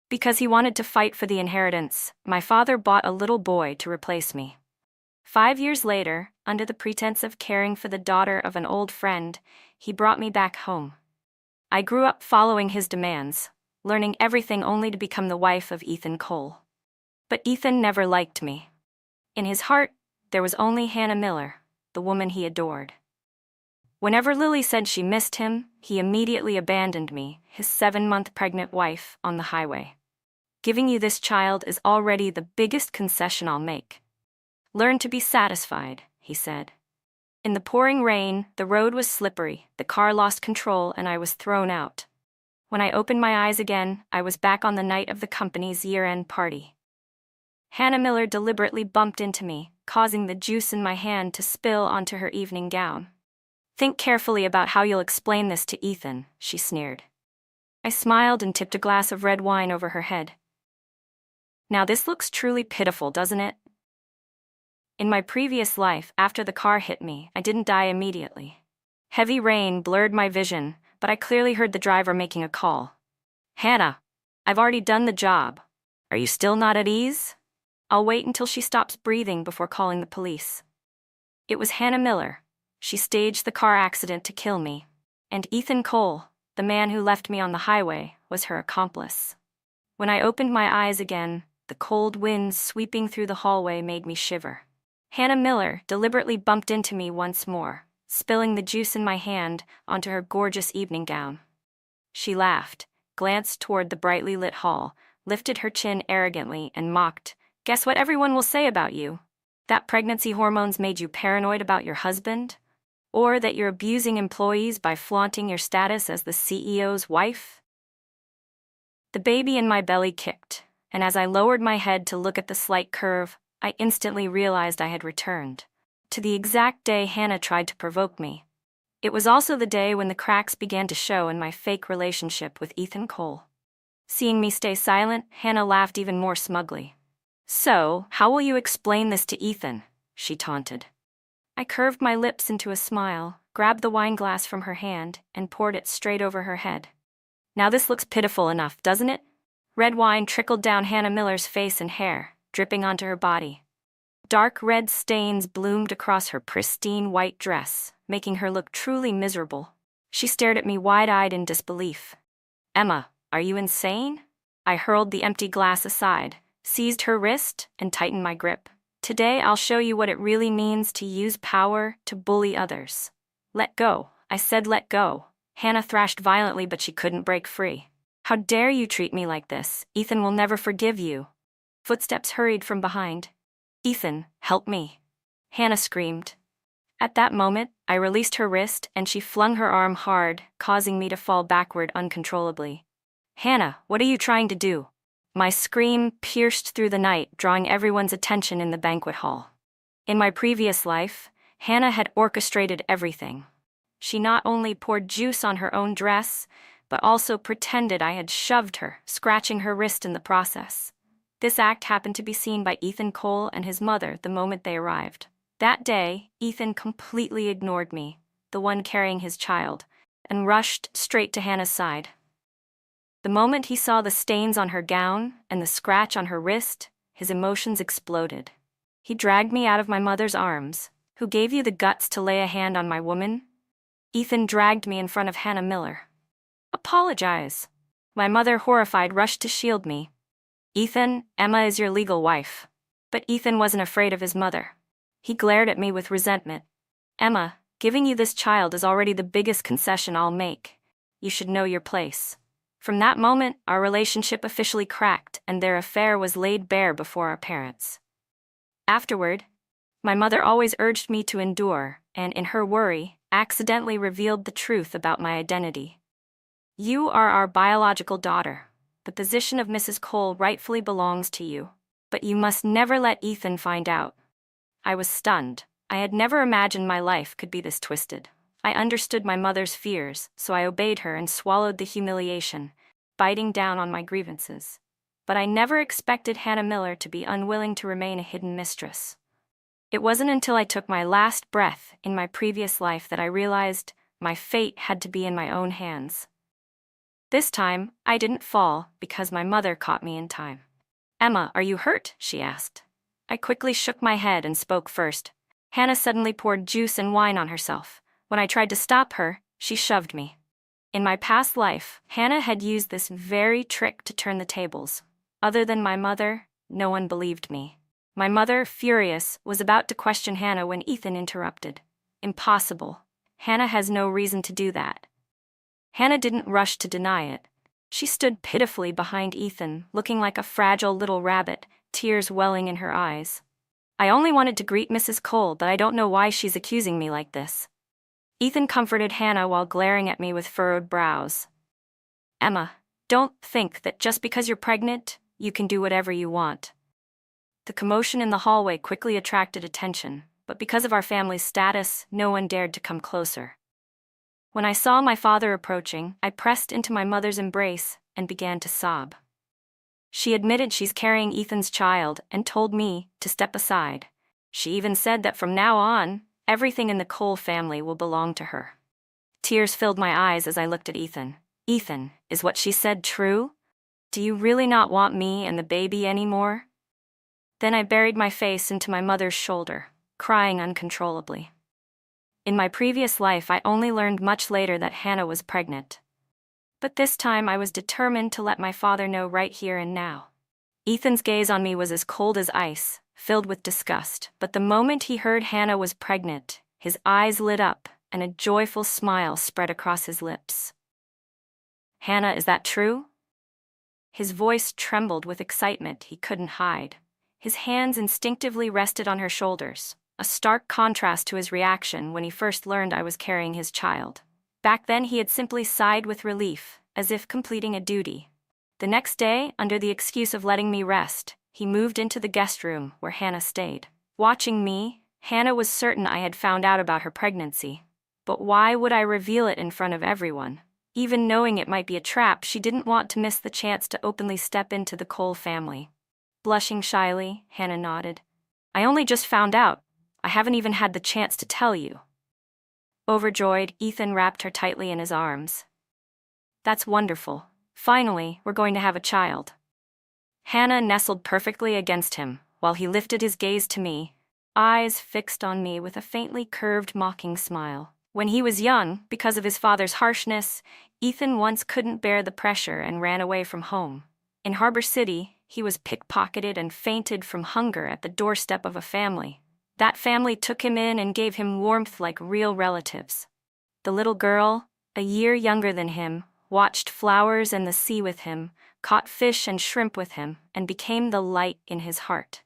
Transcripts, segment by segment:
Because he wanted to fight for the inheritance, my father bought a little boy to replace me. 5 years later, under the pretense of caring for the daughter of an old friend, he brought me back home. I grew up following his demands, learning everything only to become the wife of Ethan Cole. But Ethan never liked me. In his heart, there was only Hannah Miller, the woman he adored. Whenever Lily said she missed him, he immediately abandoned me, his 7-month pregnant wife, on the highway. Giving you this child is already the biggest concession I'll make. Learn to be satisfied, he said. In the pouring rain, the road was slippery, the car lost control, and I was thrown out. When I opened my eyes again, I was back on the night of the company's year-end party. Hannah Miller deliberately bumped into me, causing the juice in my hand to spill onto her evening gown. Think carefully about how you'll explain this to Ethan, she sneered. I smiled and tipped a glass of red wine over her head. Now this looks truly pitiful, doesn't it? In my previous life, after the car hit me, I didn't die immediately. Heavy rain blurred my vision, but I clearly heard the driver making a call. Hannah, I've already done the job. Are you still not at ease? I'll wait until she stops breathing before calling the police. It was Hannah Miller. She staged the car accident to kill me. And Ethan Cole, the man who left me on the highway, was her accomplice. When I opened my eyes again, the cold winds sweeping through the hallway made me shiver. Hannah Miller deliberately bumped into me once more, spilling the juice in my hand onto her gorgeous evening gown. She laughed, glanced toward the brightly lit hall, lifted her chin arrogantly, and mocked, "Guess what everyone will say about you? That pregnancy hormones made you paranoid about your husband? Or that you're abusing employees by flaunting your status as the CEO's wife?" The baby in my belly kicked, and as I lowered my head to look at the slight curve, I instantly realized I had returned to the exact day Hannah tried to provoke me. It was also the day when the cracks began to show in my fake relationship with Ethan Cole. Seeing me stay silent, Hannah laughed even more smugly. "So, how will you explain this to Ethan?" she taunted. I curved my lips into a smile, grabbed the wine glass from her hand, and poured it straight over her head. Now this looks pitiful enough, doesn't it? Red wine trickled down Hannah Miller's face and hair, dripping onto her body. Dark red stains bloomed across her pristine white dress, making her look truly miserable. She stared at me wide-eyed in disbelief. "Emma, are you insane?" I hurled the empty glass aside, seized her wrist, and tightened my grip. "Today I'll show you what it really means to use power to bully others." "Let go," I said. "Let go." Hannah thrashed violently, but she couldn't break free. "How dare you treat me like this? Ethan will never forgive you." Footsteps hurried from behind. "Ethan, help me," Hannah screamed. At that moment, I released her wrist and she flung her arm hard, causing me to fall backward uncontrollably. "Hannah, what are you trying to do?" My scream pierced through the night, drawing everyone's attention in the banquet hall. In my previous life, Hannah had orchestrated everything. She not only poured juice on her own dress, but also pretended I had shoved her, scratching her wrist in the process. This act happened to be seen by Ethan Cole and his mother the moment they arrived. That day, Ethan completely ignored me, the one carrying his child, and rushed straight to Hannah's side. The moment he saw the stains on her gown and the scratch on her wrist, his emotions exploded. He dragged me out of my mother's arms. "Who gave you the guts to lay a hand on my woman?" Ethan dragged me in front of Hannah Miller. "Apologize." My mother, horrified, rushed to shield me. "Ethan, Emma is your legal wife." But Ethan wasn't afraid of his mother. He glared at me with resentment. "Emma, giving you this child is already the biggest concession I'll make. You should know your place." From that moment, our relationship officially cracked, and their affair was laid bare before our parents. Afterward, my mother always urged me to endure, and in her worry, accidentally revealed the truth about my identity. "You are our biological daughter. The position of Mrs. Cole rightfully belongs to you. But you must never let Ethan find out." I was stunned. I had never imagined my life could be this twisted. I understood my mother's fears, so I obeyed her and swallowed the humiliation, biting down on my grievances. But I never expected Hannah Miller to be unwilling to remain a hidden mistress. It wasn't until I took my last breath in my previous life that I realized my fate had to be in my own hands. This time, I didn't fall because my mother caught me in time. "Emma, are you hurt?" she asked. I quickly shook my head and spoke first. Hannah suddenly poured juice and wine on herself. When I tried to stop her, she shoved me. In my past life, Hannah had used this very trick to turn the tables. Other than my mother, no one believed me. My mother, furious, was about to question Hannah when Ethan interrupted. "Impossible. Hannah has no reason to do that." Hannah didn't rush to deny it. She stood pitifully behind Ethan, looking like a fragile little rabbit, tears welling in her eyes. "I only wanted to greet Mrs. Cole, but I don't know why she's accusing me like this." Ethan comforted Hannah while glaring at me with furrowed brows. "Emma, don't think that just because you're pregnant, you can do whatever you want." The commotion in the hallway quickly attracted attention, but because of our family's status, no one dared to come closer. When I saw my father approaching, I pressed into my mother's embrace and began to sob. She admitted she's carrying Ethan's child and told me to step aside. She even said that from now on, everything in the Cole family will belong to her. Tears filled my eyes as I looked at Ethan. "Ethan, is what she said true? Do you really not want me and the baby anymore?" Then I buried my face into my mother's shoulder, crying uncontrollably. In my previous life, I only learned much later that Hannah was pregnant. But this time I was determined to let my father know right here and now. Ethan's gaze on me was as cold as ice, filled with disgust, but the moment he heard Hannah was pregnant, his eyes lit up and a joyful smile spread across his lips. "Hannah, is that true?" His voice trembled with excitement he couldn't hide. His hands instinctively rested on her shoulders, a stark contrast to his reaction when he first learned I was carrying his child. Back then he had simply sighed with relief, as if completing a duty. The next day, under the excuse of letting me rest, he moved into the guest room where Hannah stayed. Watching me, Hannah was certain I had found out about her pregnancy. But why would I reveal it in front of everyone? Even knowing it might be a trap, she didn't want to miss the chance to openly step into the Cole family. Blushing shyly, Hannah nodded. "I only just found out. I haven't even had the chance to tell you." Overjoyed, Ethan wrapped her tightly in his arms. "That's wonderful. Finally, we're going to have a child." Hannah nestled perfectly against him, while he lifted his gaze to me, eyes fixed on me with a faintly curved, mocking smile. When he was young, because of his father's harshness, Ethan once couldn't bear the pressure and ran away from home. In Harbor City, he was pickpocketed and fainted from hunger at the doorstep of a family. That family took him in and gave him warmth like real relatives. The little girl, a year younger than him, watched flowers and the sea with him, caught fish and shrimp with him, and became the light in his heart.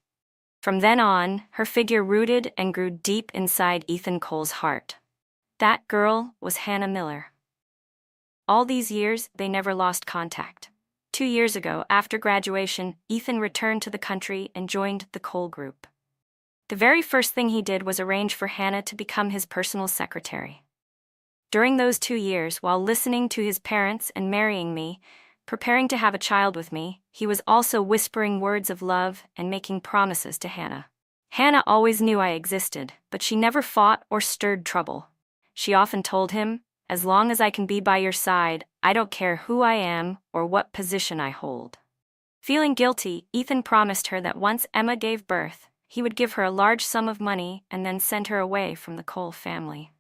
From then on, her figure rooted and grew deep inside Ethan Cole's heart. That girl was Hannah Miller. All these years, they never lost contact. 2 years ago, after graduation, Ethan returned to the country and joined the Cole Group. The very first thing he did was arrange for Hannah to become his personal secretary. During those 2 years, while listening to his parents and marrying me, preparing to have a child with me, he was also whispering words of love and making promises to Hannah. Hannah always knew I existed, but she never fought or stirred trouble. She often told him, "As long as I can be by your side, I don't care who I am or what position I hold." Feeling guilty, Ethan promised her that once Emma gave birth, he would give her a large sum of money and then send her away from the Cole family.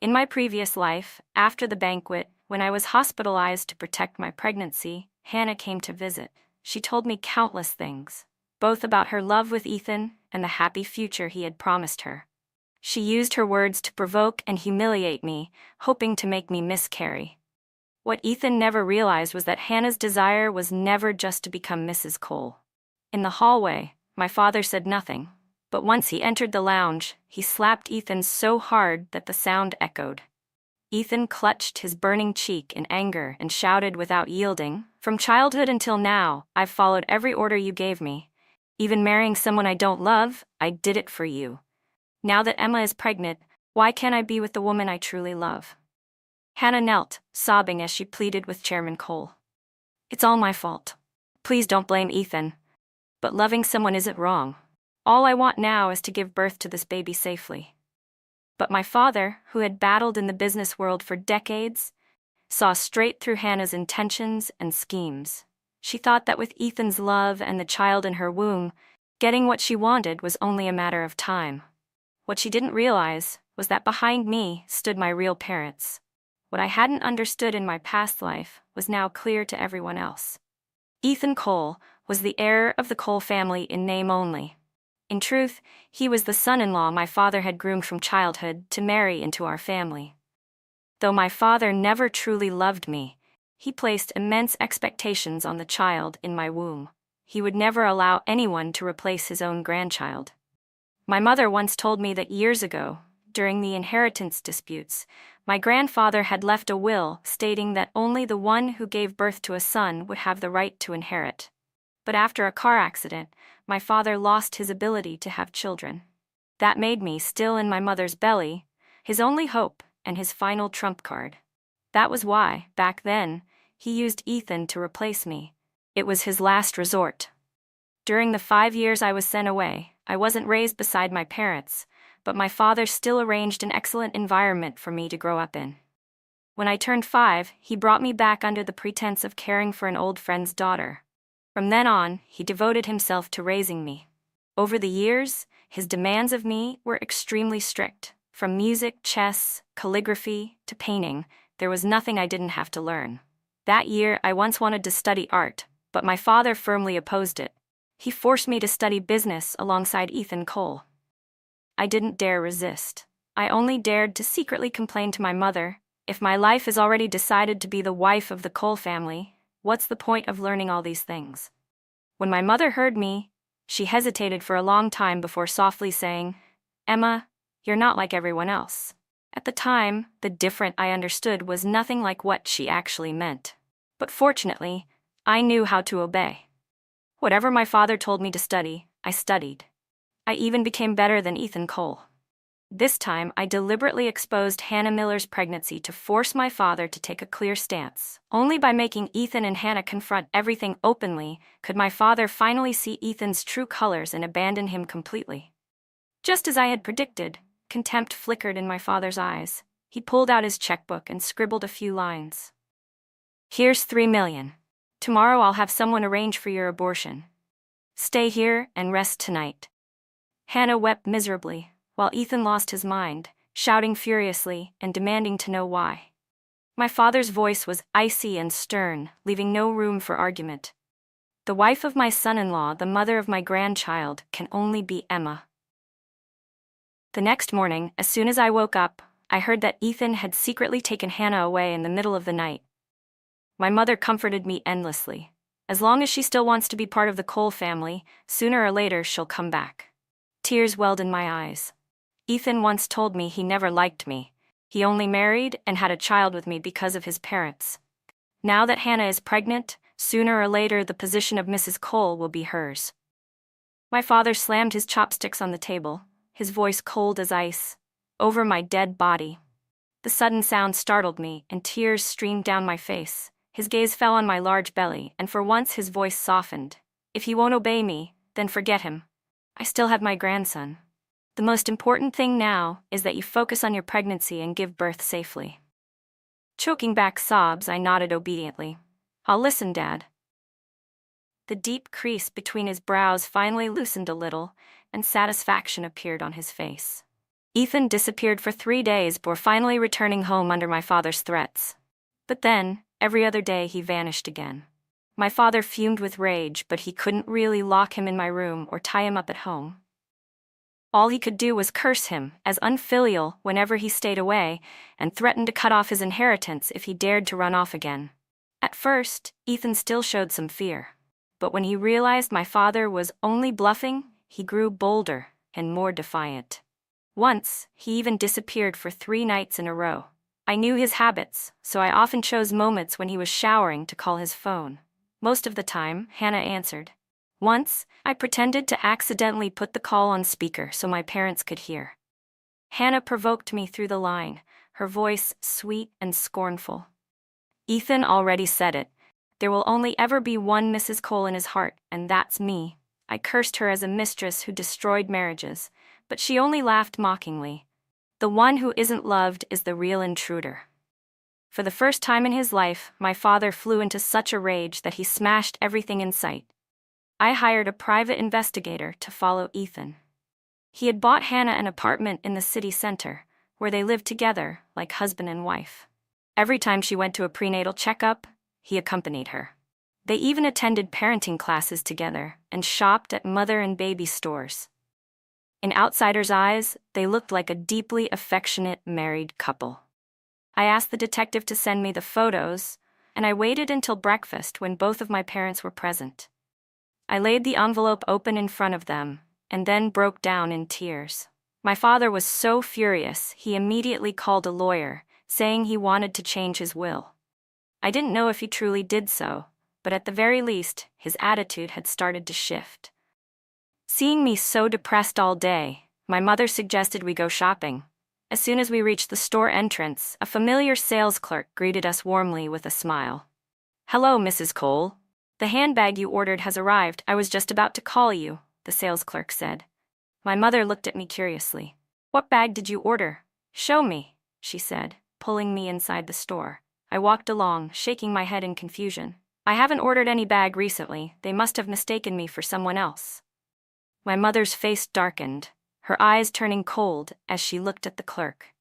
In my previous life, after the banquet, when I was hospitalized to protect my pregnancy, Hannah came to visit. She told me countless things, both about her love with Ethan and the happy future he had promised her. She used her words to provoke and humiliate me, hoping to make me miscarry. What Ethan never realized was that Hannah's desire was never just to become Mrs. Cole. In the hallway, my father said nothing, but once he entered the lounge, he slapped Ethan so hard that the sound echoed. Ethan clutched his burning cheek in anger and shouted without yielding, "From childhood until now, I've followed every order you gave me. Even marrying someone I don't love, I did it for you. Now that Emma is pregnant, why can't I be with the woman I truly love?" Hannah knelt, sobbing as she pleaded with Chairman Cole. "It's all my fault. Please don't blame Ethan. But loving someone isn't wrong. All I want now is to give birth to this baby safely." But my father, who had battled in the business world for decades, saw straight through Hannah's intentions and schemes. She thought that with Ethan's love and the child in her womb, getting what she wanted was only a matter of time. What she didn't realize was that behind me stood my real parents. What I hadn't understood in my past life was now clear to everyone else. Ethan Cole was the heir of the Cole family in name only. In truth, he was the son-in-law my father had groomed from childhood to marry into our family. Though my father never truly loved me, he placed immense expectations on the child in my womb. He would never allow anyone to replace his own grandchild. My mother once told me that years ago, during the inheritance disputes, my grandfather had left a will stating that only the one who gave birth to a son would have the right to inherit. But after a car accident, my father lost his ability to have children. That made me, still in my mother's belly, his only hope and his final trump card. That was why, back then, he used Ethan to replace me. It was his last resort. During the 5 years I was sent away, I wasn't raised beside my parents, but my father still arranged an excellent environment for me to grow up in. When I turned 5, he brought me back under the pretense of caring for an old friend's daughter. From then on, he devoted himself to raising me. Over the years, his demands of me were extremely strict. From music, chess, calligraphy, to painting, there was nothing I didn't have to learn. That year, I once wanted to study art, but my father firmly opposed it. He forced me to study business alongside Ethan Cole. I didn't dare resist. I only dared to secretly complain to my mother, "If my life is already decided to be the wife of the Cole family, what's the point of learning all these things?" When my mother heard me, she hesitated for a long time before softly saying, "Emma, you're not like everyone else." At the time, the different I understood was nothing like what she actually meant. But fortunately, I knew how to obey. Whatever my father told me to study, I studied. I even became better than Ethan Cole. This time, I deliberately exposed Hannah Miller's pregnancy to force my father to take a clear stance. Only by making Ethan and Hannah confront everything openly could my father finally see Ethan's true colors and abandon him completely. Just as I had predicted, contempt flickered in my father's eyes. He pulled out his checkbook and scribbled a few lines. "Here's $3 million. Tomorrow I'll have someone arrange for your abortion. Stay here and rest tonight." Hannah wept miserably, while Ethan lost his mind, shouting furiously and demanding to know why. My father's voice was icy and stern, leaving no room for argument. The wife of my son-in-law, the mother of my grandchild, can only be Emma. The next morning, as soon as I woke up, I heard that Ethan had secretly taken Hannah away in the middle of the night. My mother comforted me endlessly. As long as she still wants to be part of the Cole family, sooner or later she'll come back. Tears welled in my eyes. Ethan once told me he never liked me. He only married and had a child with me because of his parents. Now that Hannah is pregnant, sooner or later the position of Mrs. Cole will be hers. My father slammed his chopsticks on the table, his voice cold as ice, over my dead body. The sudden sound startled me, and tears streamed down my face. His gaze fell on my large belly, and for once his voice softened. "If he won't obey me, then forget him. I still have my grandson. The most important thing now is that you focus on your pregnancy and give birth safely." Choking back sobs, I nodded obediently. "I'll listen, Dad." The deep crease between his brows finally loosened a little, and satisfaction appeared on his face. Ethan disappeared for 3 days before finally returning home under my father's threats. But then, every other day he vanished again. My father fumed with rage, but he couldn't really lock him in my room or tie him up at home. All he could do was curse him as unfilial whenever he stayed away, and threaten to cut off his inheritance if he dared to run off again. At first, Ethan still showed some fear. But when he realized my father was only bluffing, he grew bolder and more defiant. Once, he even disappeared for 3 nights in a row. I knew his habits, so I often chose moments when he was showering to call his phone. Most of the time, Hannah answered. Once, I pretended to accidentally put the call on speaker so my parents could hear. Hannah provoked me through the line, her voice sweet and scornful. "Ethan already said it. There will only ever be one Mrs. Cole in his heart, and that's me." I cursed her as a mistress who destroyed marriages, but she only laughed mockingly. "The one who isn't loved is the real intruder." For the first time in his life, my father flew into such a rage that he smashed everything in sight. I hired a private investigator to follow Ethan. He had bought Hannah an apartment in the city center, where they lived together like husband and wife. Every time she went to a prenatal checkup, he accompanied her. They even attended parenting classes together and shopped at mother and baby stores. In outsiders' eyes, they looked like a deeply affectionate married couple. I asked the detective to send me the photos, and I waited until breakfast when both of my parents were present. I laid the envelope open in front of them, and then broke down in tears. My father was so furious, he immediately called a lawyer, saying he wanted to change his will. I didn't know if he truly did so, but at the very least, his attitude had started to shift. Seeing me so depressed all day, my mother suggested we go shopping. As soon as we reached the store entrance, a familiar sales clerk greeted us warmly with a smile. "Hello, Mrs. Cole. The handbag you ordered has arrived. I was just about to call you," the sales clerk said. My mother looked at me curiously. "What bag did you order? Show me," she said, pulling me inside the store. I walked along, shaking my head in confusion. "I haven't ordered any bag recently. They must have mistaken me for someone else." My mother's face darkened, her eyes turning cold as she looked at the clerk.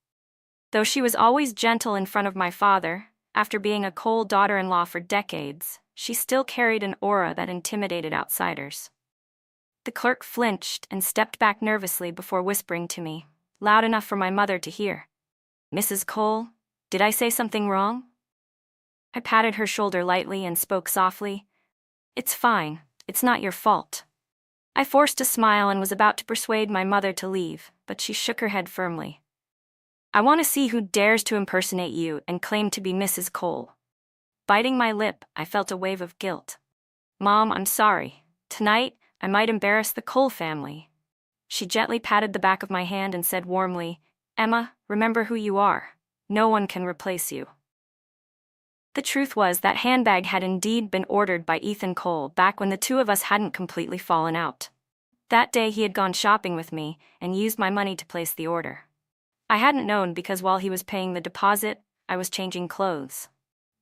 Though she was always gentle in front of my father, after being a Cole daughter-in-law for decades, she still carried an aura that intimidated outsiders. The clerk flinched and stepped back nervously before whispering to me, loud enough for my mother to hear. "Mrs. Cole, did I say something wrong?" I patted her shoulder lightly and spoke softly. "It's fine, it's not your fault." I forced a smile and was about to persuade my mother to leave, but she shook her head firmly. "I want to see who dares to impersonate you and claim to be Mrs. Cole." Biting my lip, I felt a wave of guilt. "Mom, I'm sorry. Tonight, I might embarrass the Cole family." She gently patted the back of my hand and said warmly, "Emma, remember who you are. No one can replace you." The truth was that handbag had indeed been ordered by Ethan Cole back when the two of us hadn't completely fallen out. That day he had gone shopping with me and used my money to place the order. I hadn't known because while he was paying the deposit, I was changing clothes.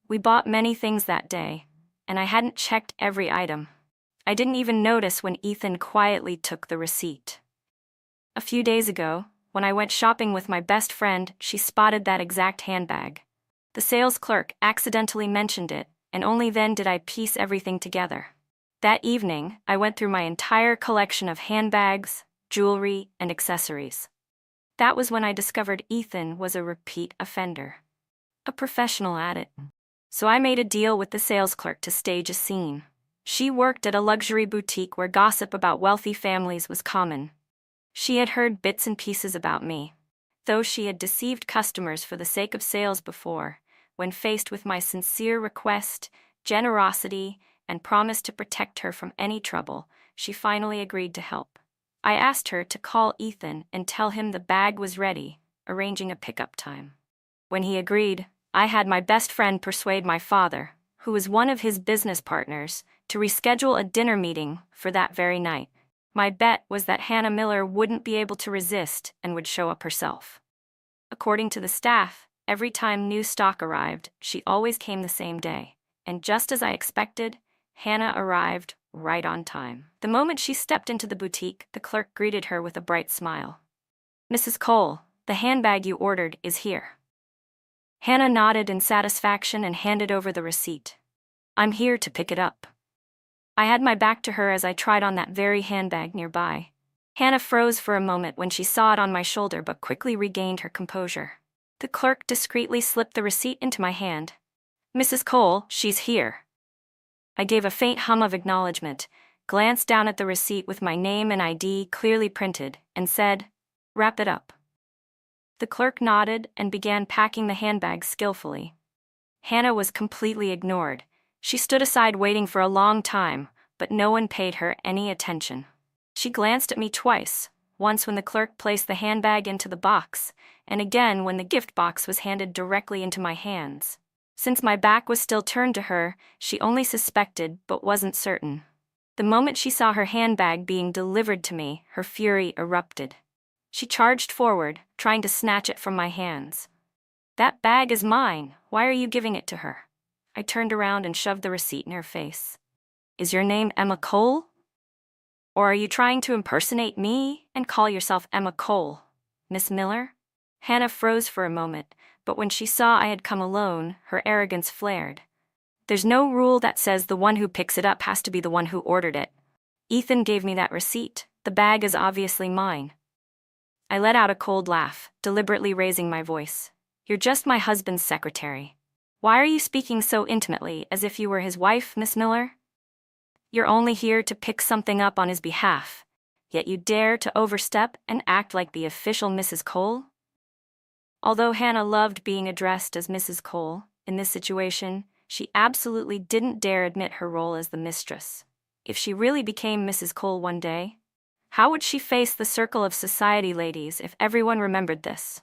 We bought many things that day, and I hadn't checked every item. I didn't even notice when Ethan quietly took the receipt. A few days ago, when I went shopping with my best friend, she spotted that exact handbag. The sales clerk accidentally mentioned it, and only then did I piece everything together. That evening, I went through my entire collection of handbags, jewelry, and accessories. That was when I discovered Ethan was a repeat offender. A professional at it. So I made a deal with the sales clerk to stage a scene. She worked at a luxury boutique where gossip about wealthy families was common. She had heard bits and pieces about me. Though she had deceived customers for the sake of sales before, when faced with my sincere request, generosity, and promise to protect her from any trouble, she finally agreed to help. I asked her to call Ethan and tell him the bag was ready, arranging a pickup time. When he agreed, I had my best friend persuade my father, who was one of his business partners, to reschedule a dinner meeting for that very night. My bet was that Hannah Miller wouldn't be able to resist and would show up herself. According to the staff, every time new stock arrived, she always came the same day. And just as I expected, Hannah arrived right on time. The moment she stepped into the boutique, the clerk greeted her with a bright smile. "Mrs. Cole, the handbag you ordered is here." Hannah nodded in satisfaction and handed over the receipt. "I'm here to pick it up." I had my back to her as I tried on that very handbag nearby. Hannah froze for a moment when she saw it on my shoulder but quickly regained her composure. The clerk discreetly slipped the receipt into my hand. "Mrs. Cole, she's here." I gave a faint hum of acknowledgement, glanced down at the receipt with my name and ID clearly printed, and said, "Wrap it up." The clerk nodded and began packing the handbag skillfully. Hannah was completely ignored. She stood aside waiting for a long time, but no one paid her any attention. She glanced at me twice, once when the clerk placed the handbag into the box, and again when the gift box was handed directly into my hands. Since my back was still turned to her, she only suspected but wasn't certain. The moment she saw her handbag being delivered to me, her fury erupted. She charged forward, trying to snatch it from my hands. That bag is mine. Why are you giving it to her? I turned around and shoved the receipt in her face. Is your name Emma Cole? Or are you trying to impersonate me and call yourself Emma Cole, Miss Miller? Hannah froze for a moment, but when she saw I had come alone, her arrogance flared. There's no rule that says the one who picks it up has to be the one who ordered it. Ethan gave me that receipt. The bag is obviously mine. I let out a cold laugh, deliberately raising my voice. You're just my husband's secretary. Why are you speaking so intimately, as if you were his wife, Miss Miller? You're only here to pick something up on his behalf, yet you dare to overstep and act like the official Mrs. Cole? Although Hannah loved being addressed as Mrs. Cole, in this situation, she absolutely didn't dare admit her role as the mistress. If she really became Mrs. Cole one day, how would she face the circle of society ladies if everyone remembered this?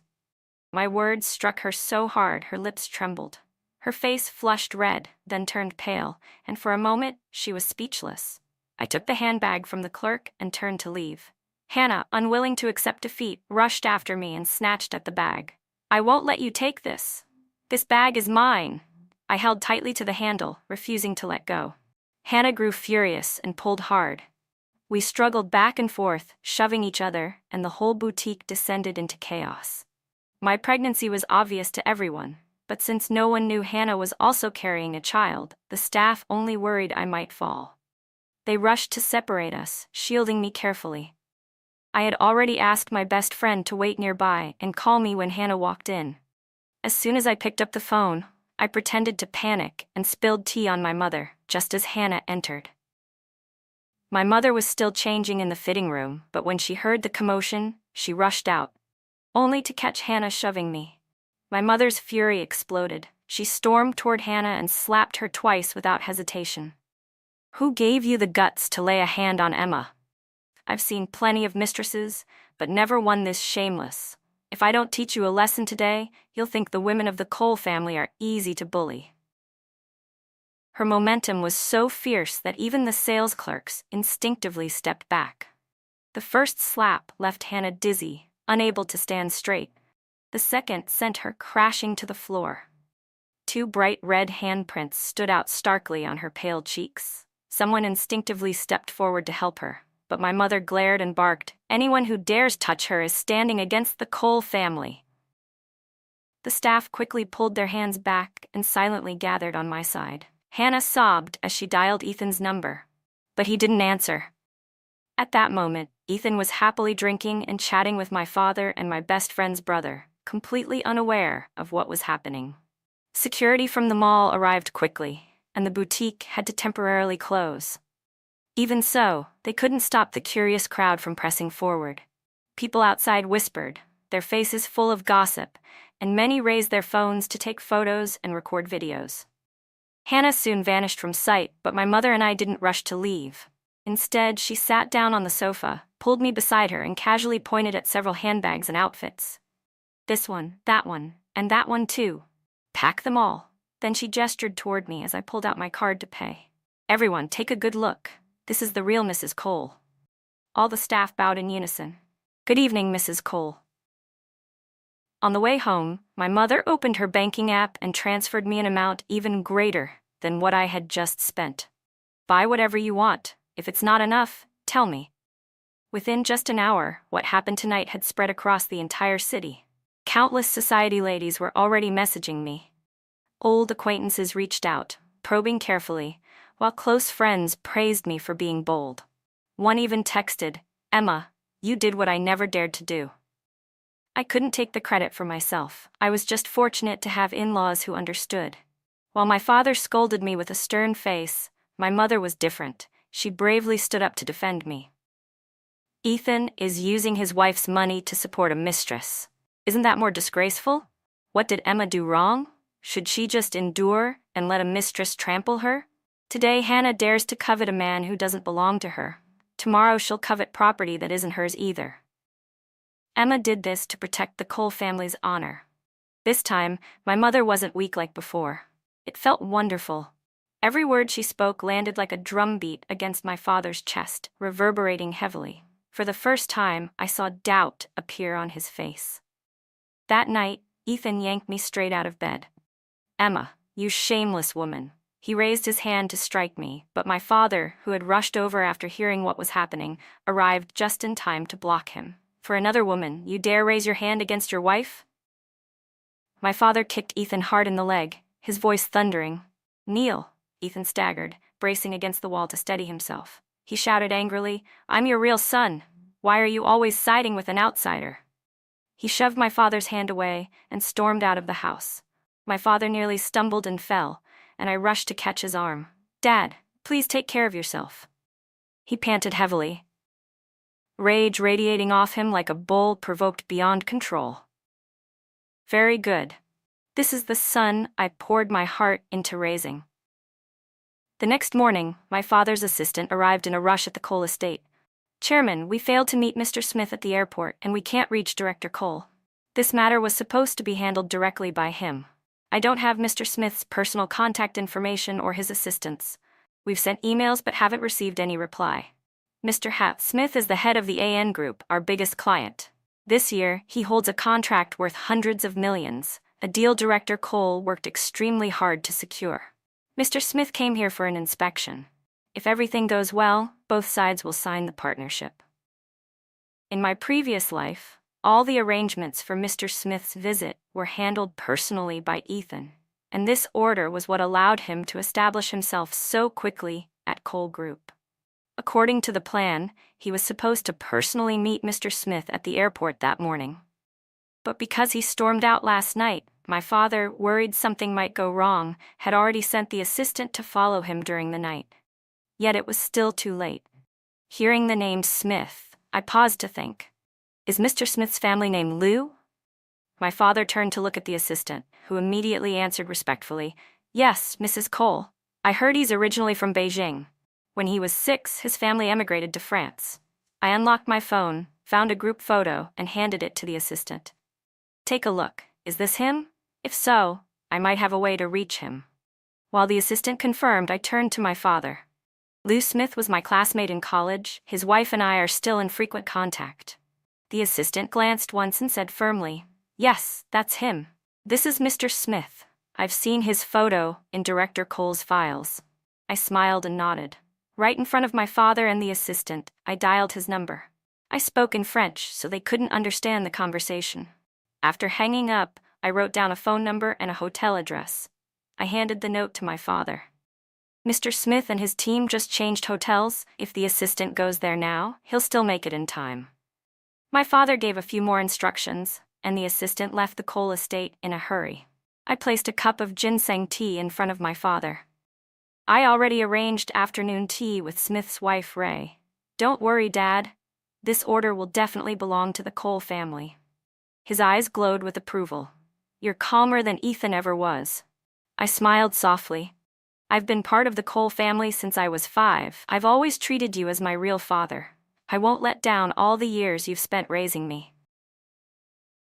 My words struck her so hard her lips trembled. Her face flushed red, then turned pale, and for a moment she was speechless. I took the handbag from the clerk and turned to leave. Hannah, unwilling to accept defeat, rushed after me and snatched at the bag. I won't let you take this. This bag is mine. I held tightly to the handle, refusing to let go. Hannah grew furious and pulled hard. We struggled back and forth, shoving each other, and the whole boutique descended into chaos. My pregnancy was obvious to everyone, but since no one knew Hannah was also carrying a child, the staff only worried I might fall. They rushed to separate us, shielding me carefully. I had already asked my best friend to wait nearby and call me when Hannah walked in. As soon as I picked up the phone, I pretended to panic and spilled tea on my mother, just as Hannah entered. My mother was still changing in the fitting room, but when she heard the commotion, she rushed out, only to catch Hannah shoving me. My mother's fury exploded. She stormed toward Hannah and slapped her twice without hesitation. Who gave you the guts to lay a hand on Emma? I've seen plenty of mistresses, but never one this shameless. If I don't teach you a lesson today, you'll think the women of the Cole family are easy to bully. Her momentum was so fierce that even the sales clerks instinctively stepped back. The first slap left Hannah dizzy, unable to stand straight. The second sent her crashing to the floor. Two bright red handprints stood out starkly on her pale cheeks. Someone instinctively stepped forward to help her, but my mother glared and barked, "Anyone who dares touch her is standing against the Cole family." The staff quickly pulled their hands back and silently gathered on my side. Hannah sobbed as she dialed Ethan's number, but he didn't answer. At that moment, Ethan was happily drinking and chatting with my father and my best friend's brother, completely unaware of what was happening. Security from the mall arrived quickly, and the boutique had to temporarily close. Even so, they couldn't stop the curious crowd from pressing forward. People outside whispered, their faces full of gossip, and many raised their phones to take photos and record videos. Hannah soon vanished from sight, but my mother and I didn't rush to leave. Instead, she sat down on the sofa, pulled me beside her, and casually pointed at several handbags and outfits. This one, and that one too. Pack them all. Then she gestured toward me as I pulled out my card to pay. Everyone, take a good look. This is the real Mrs. Cole. All the staff bowed in unison. Good evening, Mrs. Cole. On the way home, my mother opened her banking app and transferred me an amount even greater than what I had just spent. Buy whatever you want. If it's not enough, tell me. Within just an hour, what happened tonight had spread across the entire city. Countless society ladies were already messaging me. Old acquaintances reached out, probing carefully, while close friends praised me for being bold. One even texted, "Emma, you did what I never dared to do." I couldn't take the credit for myself. I was just fortunate to have in-laws who understood. While my father scolded me with a stern face, my mother was different. She bravely stood up to defend me. Ethan is using his wife's money to support a mistress. Isn't that more disgraceful? What did Emma do wrong? Should she just endure and let a mistress trample her? Today, Hannah dares to covet a man who doesn't belong to her. Tomorrow, she'll covet property that isn't hers either. Emma did this to protect the Cole family's honor. This time, my mother wasn't weak like before. It felt wonderful. Every word she spoke landed like a drumbeat against my father's chest, reverberating heavily. For the first time, I saw doubt appear on his face. That night, Ethan yanked me straight out of bed. "Emma, you shameless woman." He raised his hand to strike me, but my father, who had rushed over after hearing what was happening, arrived just in time to block him. "For another woman, you dare raise your hand against your wife?" My father kicked Ethan hard in the leg, his voice thundering. "Kneel." Ethan staggered, bracing against the wall to steady himself. He shouted angrily, "I'm your real son. Why are you always siding with an outsider?" He shoved my father's hand away and stormed out of the house. My father nearly stumbled and fell, and I rushed to catch his arm. "Dad, please take care of yourself." He panted heavily, rage radiating off him like a bull provoked beyond control. "Very good. This is the son I poured my heart into raising." The next morning, my father's assistant arrived in a rush at the Cole estate. "Chairman, we failed to meet Mr. Smith at the airport and we can't reach Director Cole. This matter was supposed to be handled directly by him. I don't have Mr. Smith's personal contact information or his assistant's. We've sent emails but haven't received any reply. Mr. Smith is the head of the AN Group, our biggest client. This year, he holds a contract worth hundreds of millions, a deal Director Cole worked extremely hard to secure. Mr. Smith came here for an inspection. If everything goes well, both sides will sign the partnership." In my previous life, all the arrangements for Mr. Smith's visit were handled personally by Ethan, and this order was what allowed him to establish himself so quickly at Cole Group. According to the plan, he was supposed to personally meet Mr. Smith at the airport that morning. But because he stormed out last night, my father, worried something might go wrong, had already sent the assistant to follow him during the night. Yet it was still too late. Hearing the name Smith, I paused to think. Is Mr. Smith's family name Liu? My father turned to look at the assistant, who immediately answered respectfully, "Yes, Mrs. Cole. I heard he's originally from Beijing. When he was 6, his family emigrated to France." I unlocked my phone, found a group photo, and handed it to the assistant. "Take a look. Is this him? If so, I might have a way to reach him." While the assistant confirmed, I turned to my father. "Lou Smith was my classmate in college. His wife and I are still in frequent contact." The assistant glanced once and said firmly, "Yes, that's him. This is Mr. Smith. I've seen his photo in Director Cole's files." I smiled and nodded. Right in front of my father and the assistant, I dialed his number. I spoke in French, so they couldn't understand the conversation. After hanging up, I wrote down a phone number and a hotel address. I handed the note to my father. "Mr. Smith and his team just changed hotels. If the assistant goes there now, he'll still make it in time." My father gave a few more instructions, and the assistant left the Cole estate in a hurry. I placed a cup of ginseng tea in front of my father. I already arranged afternoon tea with Smith's wife, Ray. "Don't worry, Dad. This order will definitely belong to the Cole family." His eyes glowed with approval. "You're calmer than Ethan ever was." I smiled softly. "I've been part of the Cole family since I was 5. I've always treated you as my real father. I won't let down all the years you've spent raising me."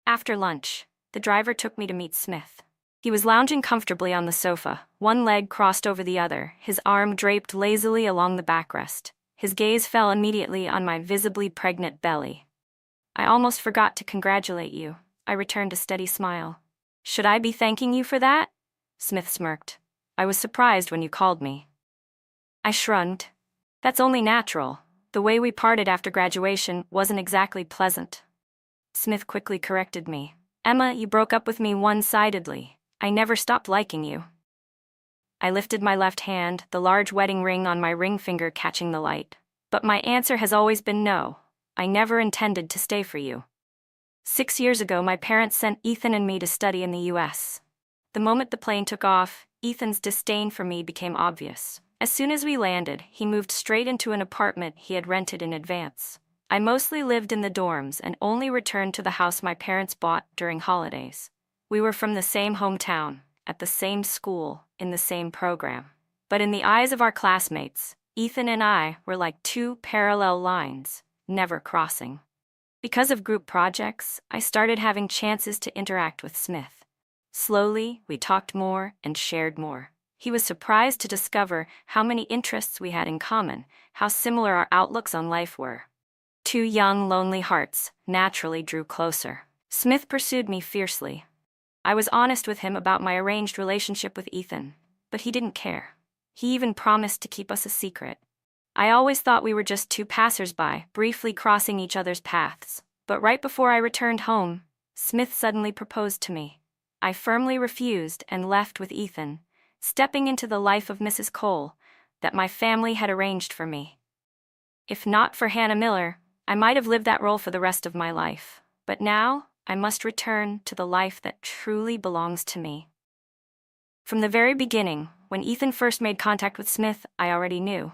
After lunch, the driver took me to meet Smith. He was lounging comfortably on the sofa, one leg crossed over the other, his arm draped lazily along the backrest. His gaze fell immediately on my visibly pregnant belly. "I almost forgot to congratulate you," I returned a steady smile. "Should I be thanking you for that?" Smith smirked. "I was surprised when you called me." I shrugged. "That's only natural. The way we parted after graduation wasn't exactly pleasant." Smith quickly corrected me. "Emma, you broke up with me one-sidedly. I never stopped liking you." I lifted my left hand, the large wedding ring on my ring finger catching the light. "But my answer has always been no. I never intended to stay for you." 6 years ago, my parents sent Ethan and me to study in the US. The moment the plane took off, Ethan's disdain for me became obvious. As soon as we landed, he moved straight into an apartment he had rented in advance. I mostly lived in the dorms and only returned to the house my parents bought during holidays. We were from the same hometown, at the same school, in the same program. But in the eyes of our classmates, Ethan and I were like two parallel lines, never crossing. Because of group projects, I started having chances to interact with Smith. Slowly, we talked more and shared more. He was surprised to discover how many interests we had in common, how similar our outlooks on life were. Two young, lonely hearts naturally drew closer. Smith pursued me fiercely. I was honest with him about my arranged relationship with Ethan, but he didn't care. He even promised to keep us a secret. I always thought we were just two passers-by, briefly crossing each other's paths. But right before I returned home, Smith suddenly proposed to me. I firmly refused and left with Ethan, stepping into the life of Mrs. Cole that my family had arranged for me. If not for Hannah Miller, I might have lived that role for the rest of my life. But now, I must return to the life that truly belongs to me. From the very beginning, when Ethan first made contact with Smith, I already knew.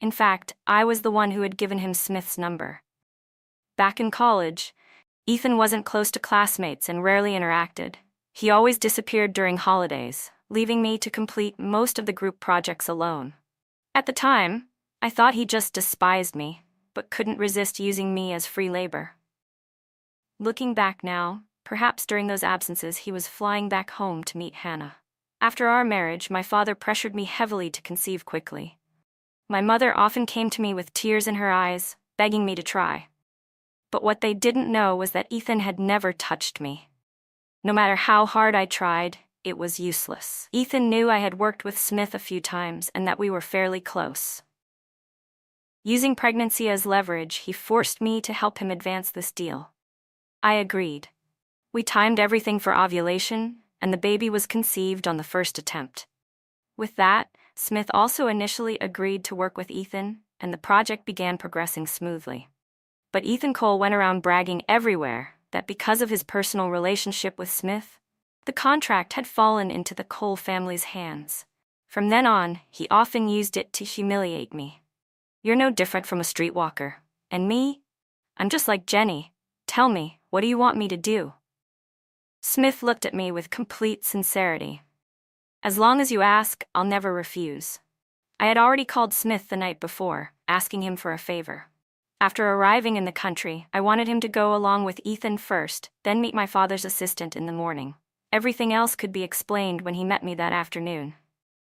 In fact, I was the one who had given him Smith's number. Back in college, Ethan wasn't close to classmates and rarely interacted. He always disappeared during holidays, leaving me to complete most of the group projects alone. At the time, I thought he just despised me, but couldn't resist using me as free labor. Looking back now, perhaps during those absences he was flying back home to meet Hannah. After our marriage, my father pressured me heavily to conceive quickly. My mother often came to me with tears in her eyes, begging me to try. But what they didn't know was that Ethan had never touched me. No matter how hard I tried, it was useless. Ethan knew I had worked with Smith a few times and that we were fairly close. Using pregnancy as leverage, he forced me to help him advance this deal. I agreed. We timed everything for ovulation, and the baby was conceived on the first attempt. With that, Smith also initially agreed to work with Ethan, and the project began progressing smoothly. But Ethan Cole went around bragging everywhere that because of his personal relationship with Smith, the contract had fallen into the Cole family's hands. From then on, he often used it to humiliate me. "You're no different from a streetwalker. And me? I'm just like Jenny. Tell me, what do you want me to do?" Smith looked at me with complete sincerity. "As long as you ask, I'll never refuse." I had already called Smith the night before, asking him for a favor. After arriving in the country, I wanted him to go along with Ethan first, then meet my father's assistant in the morning. Everything else could be explained when he met me that afternoon.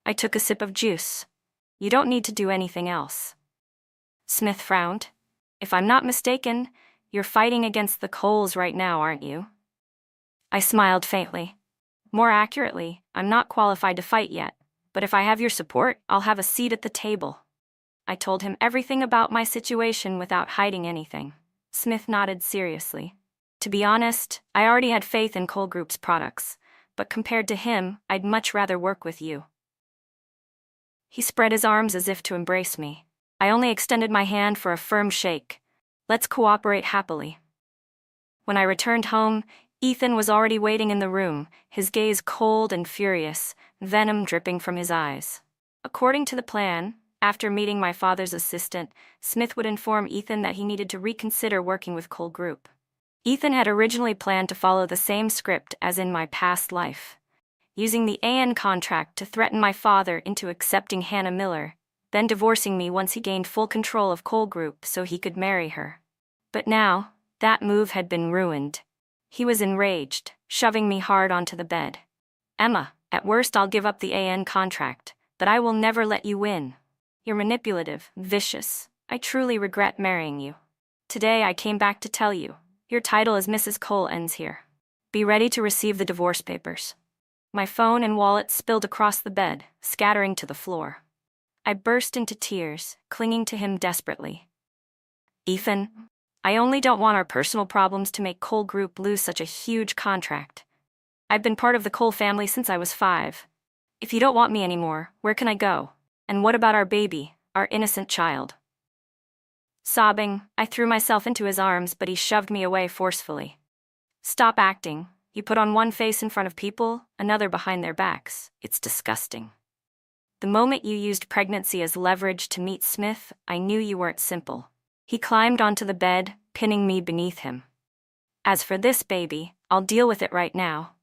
I took a sip of juice. "You don't need to do anything else." Smith frowned. "If I'm not mistaken, you're fighting against the Coles right now, aren't you?" I smiled faintly. "More accurately, I'm not qualified to fight yet, but if I have your support, I'll have a seat at the table." I told him everything about my situation without hiding anything. Smith nodded seriously. To be honest, I already had faith in Cole Group's products, but compared to him, I'd much rather work with you. He spread his arms as if to embrace me. I only extended my hand for a firm shake. "Let's cooperate happily." When I returned home, Ethan was already waiting in the room, his gaze cold and furious, venom dripping from his eyes. According to the plan, after meeting my father's assistant, Smith would inform Ethan that he needed to reconsider working with Cole Group. Ethan had originally planned to follow the same script as in my past life, using the AN contract to threaten my father into accepting Hannah Miller, then divorcing me once he gained full control of Cole Group so he could marry her. But now, that move had been ruined. He was enraged, shoving me hard onto the bed. "Emma, at worst I'll give up the AN contract, but I will never let you win. You're manipulative, vicious. I truly regret marrying you. Today I came back to tell you, your title as Mrs. Cole ends here. Be ready to receive the divorce papers." My phone and wallet spilled across the bed, scattering to the floor. I burst into tears, clinging to him desperately. "Ethan, I only don't want our personal problems to make Cole Group lose such a huge contract. I've been part of the Cole family since I was 5. If you don't want me anymore, where can I go? And what about our baby, our innocent child?" Sobbing, I threw myself into his arms, but he shoved me away forcefully. "Stop acting. You put on one face in front of people, another behind their backs. It's disgusting. The moment you used pregnancy as leverage to meet Smith, I knew you weren't simple." He climbed onto the bed, pinning me beneath him. "As for this baby, I'll deal with it right now."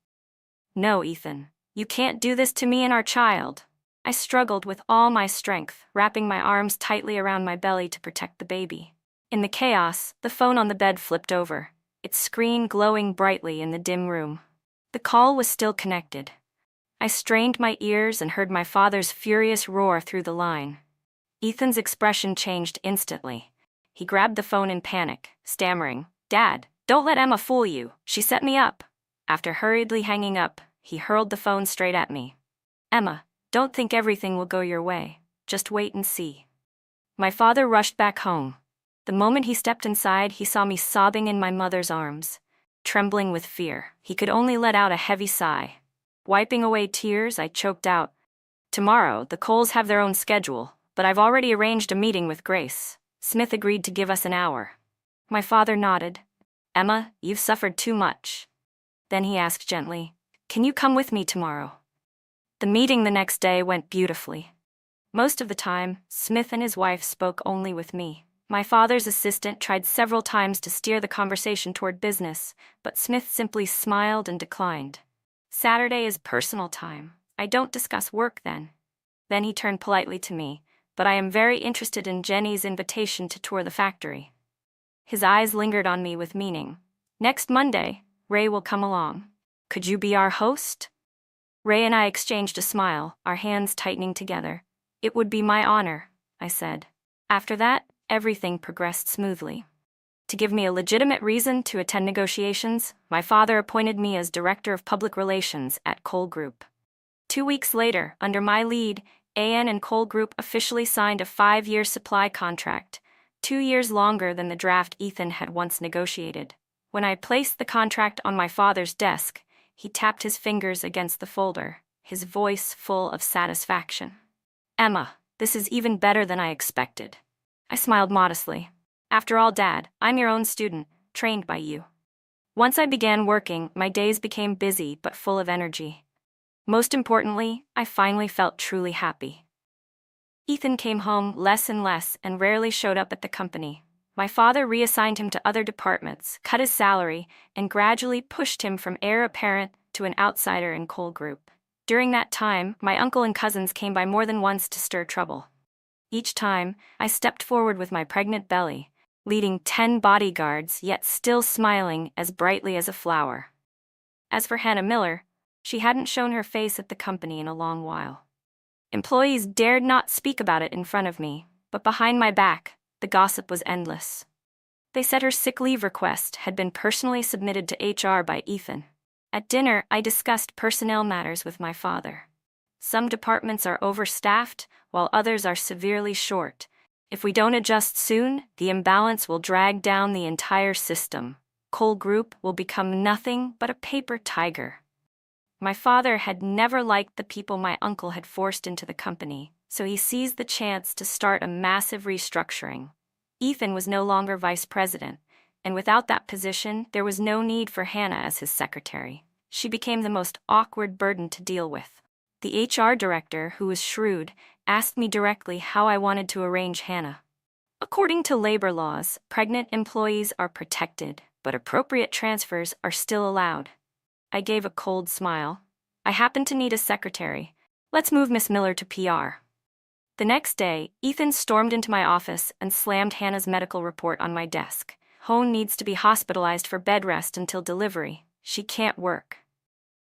"No, Ethan, you can't do this to me and our child." I struggled with all my strength, wrapping my arms tightly around my belly to protect the baby. In the chaos, the phone on the bed flipped over, its screen glowing brightly in the dim room. The call was still connected. I strained my ears and heard my father's furious roar through the line. Ethan's expression changed instantly. He grabbed the phone in panic, stammering, "Dad, don't let Emma fool you. She set me up." After hurriedly hanging up, he hurled the phone straight at me. "Emma, don't think everything will go your way. Just wait and see." My father rushed back home. The moment he stepped inside, he saw me sobbing in my mother's arms, trembling with fear. He could only let out a heavy sigh. Wiping away tears, I choked out, "Tomorrow, the Coles have their own schedule, but I've already arranged a meeting with Grace. Smith agreed to give us an hour." My father nodded. "Emma, you've suffered too much." Then he asked gently, "Can you come with me tomorrow?" The meeting the next day went beautifully. Most of the time, Smith and his wife spoke only with me. My father's assistant tried several times to steer the conversation toward business, but Smith simply smiled and declined. "Saturday is personal time. I don't discuss work then." Then he turned politely to me, "But I am very interested in Jenny's invitation to tour the factory." His eyes lingered on me with meaning. "Next Monday, Ray will come along. Could you be our host?" Ray and I exchanged a smile, our hands tightening together. "It would be my honor," I said. After that, everything progressed smoothly. To give me a legitimate reason to attend negotiations, my father appointed me as Director of Public Relations at Cole Group. 2 weeks later, under my lead, AN and Cole Group officially signed a 5-year supply contract, 2 years longer than the draft Ethan had once negotiated. When I placed the contract on my father's desk, he tapped his fingers against the folder, his voice full of satisfaction. "Emma, this is even better than I expected." I smiled modestly. "After all, Dad, I'm your own student, trained by you." Once I began working, my days became busy but full of energy. Most importantly, I finally felt truly happy. Ethan came home less and less and rarely showed up at the company. My father reassigned him to other departments, cut his salary, and gradually pushed him from heir apparent to an outsider in Cole Group. During that time, my uncle and cousins came by more than once to stir trouble. Each time, I stepped forward with my pregnant belly, leading 10 bodyguards, yet still smiling as brightly as a flower. As for Hannah Miller, she hadn't shown her face at the company in a long while. Employees dared not speak about it in front of me, but behind my back, the gossip was endless. They said her sick leave request had been personally submitted to HR by Ethan. At dinner, I discussed personnel matters with my father. Some departments are overstaffed, while others are severely short. If we don't adjust soon, the imbalance will drag down the entire system. Cole Group will become nothing but a paper tiger. My father had never liked the people my uncle had forced into the company, so he seized the chance to start a massive restructuring. Ethan was no longer vice president, and without that position, there was no need for Hannah as his secretary. She became the most awkward burden to deal with. The HR director, who was shrewd, asked me directly how I wanted to arrange Hannah. According to labor laws, pregnant employees are protected, but appropriate transfers are still allowed. I gave a cold smile. "I happen to need a secretary. Let's move Miss Miller to PR." The next day, Ethan stormed into my office and slammed Hannah's medical report on my desk. "Hone needs to be hospitalized for bed rest until delivery. She can't work."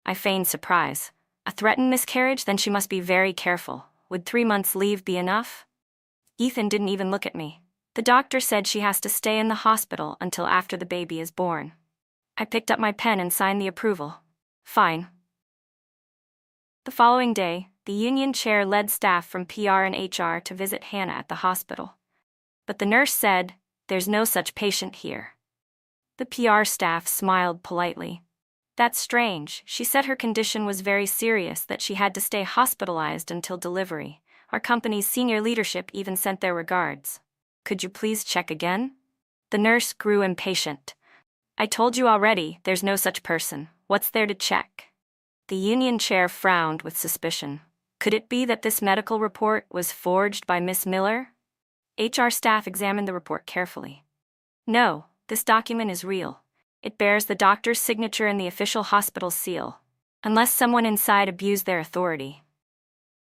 I feigned surprise. "A threatened miscarriage? Then she must be very careful. Would 3 months leave be enough?" Ethan didn't even look at me. "The doctor said she has to stay in the hospital until after the baby is born." I picked up my pen and signed the approval. "Fine." The following day, the union chair led staff from PR and HR to visit Hannah at the hospital. But the nurse said, "There's no such patient here." The PR staff smiled politely. "That's strange. She said her condition was very serious, that she had to stay hospitalized until delivery. Our company's senior leadership even sent their regards. Could you please check again?" The nurse grew impatient. "I told you already, there's no such person. What's there to check?" The union chair frowned with suspicion. Could it be that this medical report was forged by Miss Miller? HR staff examined the report carefully. "No, this document is real. It bears the doctor's signature and the official hospital seal, unless someone inside abused their authority."